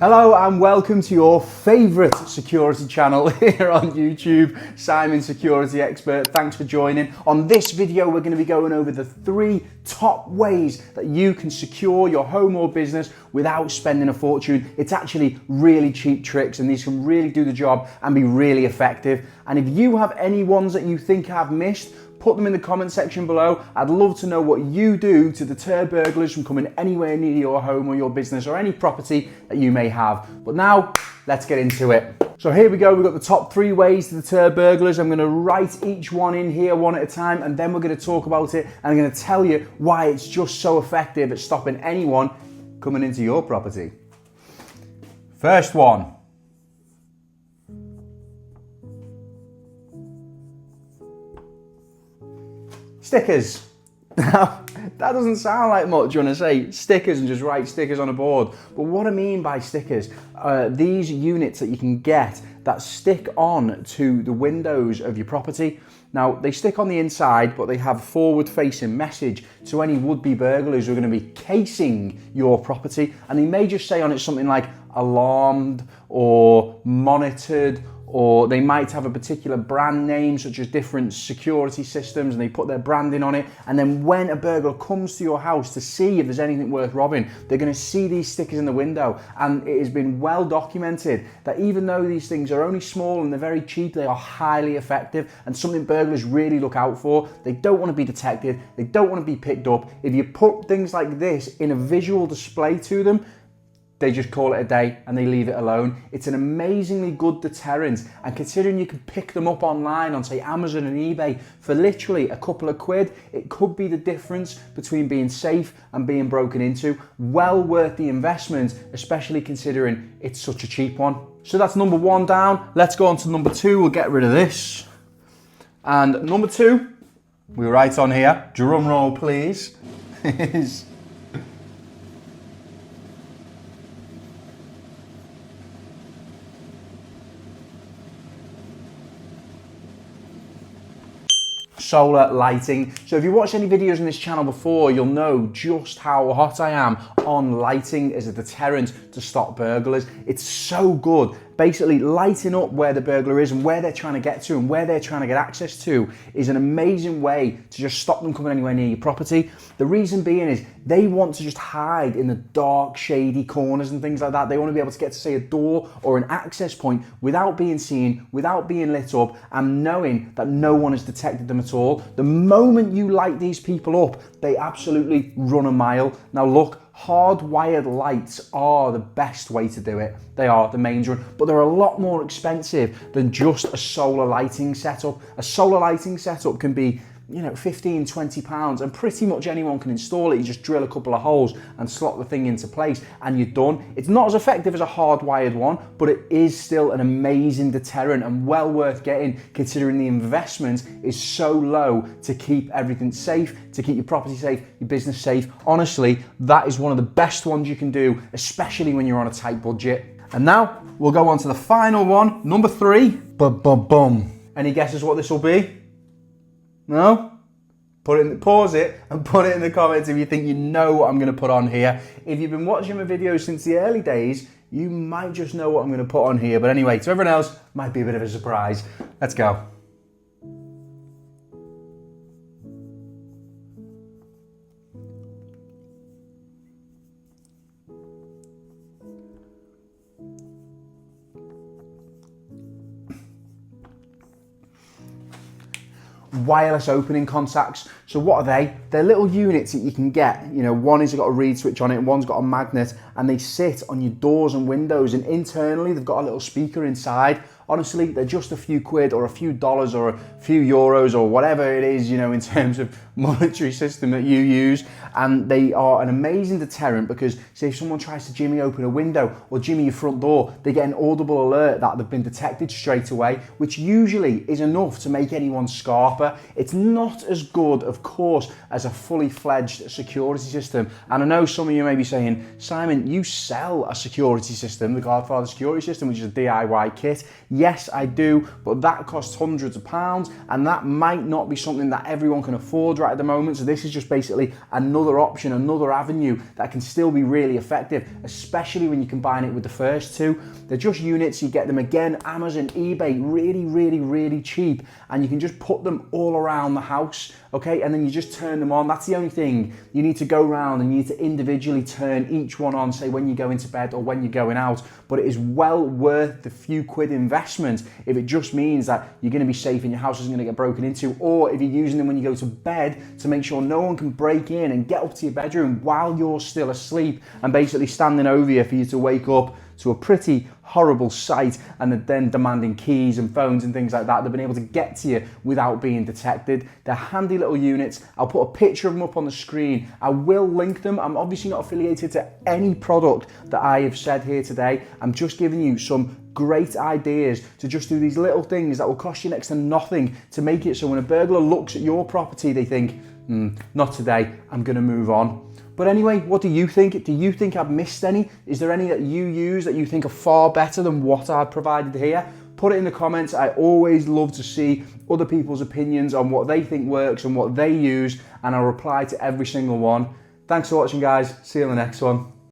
Hello and welcome to your favourite security channel here on YouTube, Simon Security Expert. Thanks for joining. On this video, we're going to be going over the 3 top ways that you can secure your home or business without spending a fortune. It's actually really cheap tricks and these can really do the job and be really effective. And if you have any ones that you think I've missed, put them in the comment section below. I'd love to know what you do to deter burglars from coming anywhere near your home or your business or any property that you may have. But now, let's get into it. So here we go, we've got the top 3 ways to deter burglars. I'm gonna write each one in here one at a time and then we're gonna talk about it and I'm gonna tell you why it's just so effective at stopping anyone coming into your property. First one. Stickers. Now, that doesn't sound like much when I say stickers and just write stickers on a board. But what I mean by stickers, these units that you can get that stick on to the windows of your property. Now, they stick on the inside, but they have a forward-facing message to any would-be burglars who are going to be casing your property. And they may just say on it something like alarmed or monitored, or they might have a particular brand name such as different security systems and they put their branding on it, and then when a burglar comes to your house to see if there's anything worth robbing, they're going to see these stickers in the window. And it has been well documented that even though these things are only small and they're very cheap, they are highly effective and something burglars really look out for. They don't want to be detected, they don't want to be picked up. If you put things like this in a visual display to them, they just call it a day and they leave it alone. It's an amazingly good deterrent, and considering you can pick them up online on say Amazon and eBay for literally a couple of quid, it could be the difference between being safe and being broken into. Well worth the investment, especially considering it's such a cheap one. So that's number 1 down. Let's go on to number 2. We'll get rid of this. And number 2, we write on here, drum roll please, is solar lighting. So if you watched any videos on this channel before, you'll know just how hot I am on lighting as a deterrent to stop burglars. It's so good. Basically lighting up where the burglar is and where they're trying to get to and where they're trying to get access to is an amazing way to just stop them coming anywhere near your property. The reason being is they want to just hide in the dark, shady corners and things like that. They want to be able to get to say a door or an access point without being seen, without being lit up, and knowing that no one has detected them at all. The moment you light these people up, they absolutely run a mile. Now look, hardwired lights are the best way to do it. They are the main one, but they're a lot more expensive than just a solar lighting setup. A solar lighting setup can be, you know, 15, 20 pounds, and pretty much anyone can install it. You just drill a couple of holes and slot the thing into place and you're done. It's not as effective as a hardwired one, but it is still an amazing deterrent and well worth getting considering the investment is so low to keep everything safe, to keep your property safe, your business safe. Honestly, that is one of the best ones you can do, especially when you're on a tight budget. And now we'll go on to the final one, number 3. Boom. Any guesses what this will be? No? Pause it and put it in the comments if you think you know what I'm going to put on here. If you've been watching my videos since the early days, you might just know what I'm going to put on here. But anyway, to everyone else, might be a bit of a surprise. Let's go. Wireless opening contacts. So what are they? They're little units that you can get. You know, one has got a reed switch on it, one's got a magnet, and they sit on your doors and windows, and internally they've got a little speaker inside. Honestly, they're just a few quid or a few dollars or a few euros or whatever it is, you know, in terms of monetary system that you use. And they are an amazing deterrent because, say, if someone tries to jimmy open a window or jimmy your front door, they get an audible alert that they've been detected straight away, which usually is enough to make anyone scarper. It's not as good, of of course, as a fully fledged security system. And I know some of you may be saying, Simon, you sell a security system, the Godfather security system, which is a DIY kit. Yes, I do, but that costs hundreds of pounds, and that might not be something that everyone can afford right at the moment. So this is just basically another option, another avenue that can still be really effective, especially when you combine it with the first two. They're just units, you get them again, Amazon, eBay, really, really, really cheap, and you can just put them all around the house, okay? And then you just turn them on. That's the only thing. You need to go around and you need to individually turn each one on, say when you go into bed or when you're going out, but it is well worth the few quid investment if it just means that you're going to be safe and your house isn't going to get broken into, or if you're using them when you go to bed to make sure no one can break in and get up to your bedroom while you're still asleep and basically standing over you for you to wake up to a pretty horrible sight, and then demanding keys and phones and things like that. They've been able to get to you without being detected. They're handy little units. I'll put a picture of them up on the screen. I will link them. I'm obviously not affiliated to any product that I have said here today. I'm just giving you some great ideas to just do these little things that will cost you next to nothing to make it so when a burglar looks at your property, they think, not today, I'm gonna move on. But anyway, what do you think? Do you think I've missed any? Is there any that you use that you think are far better than what I've provided here? Put it in the comments. I always love to see other people's opinions on what they think works and what they use, and I'll reply to every single one. Thanks for watching, guys. See you in the next one.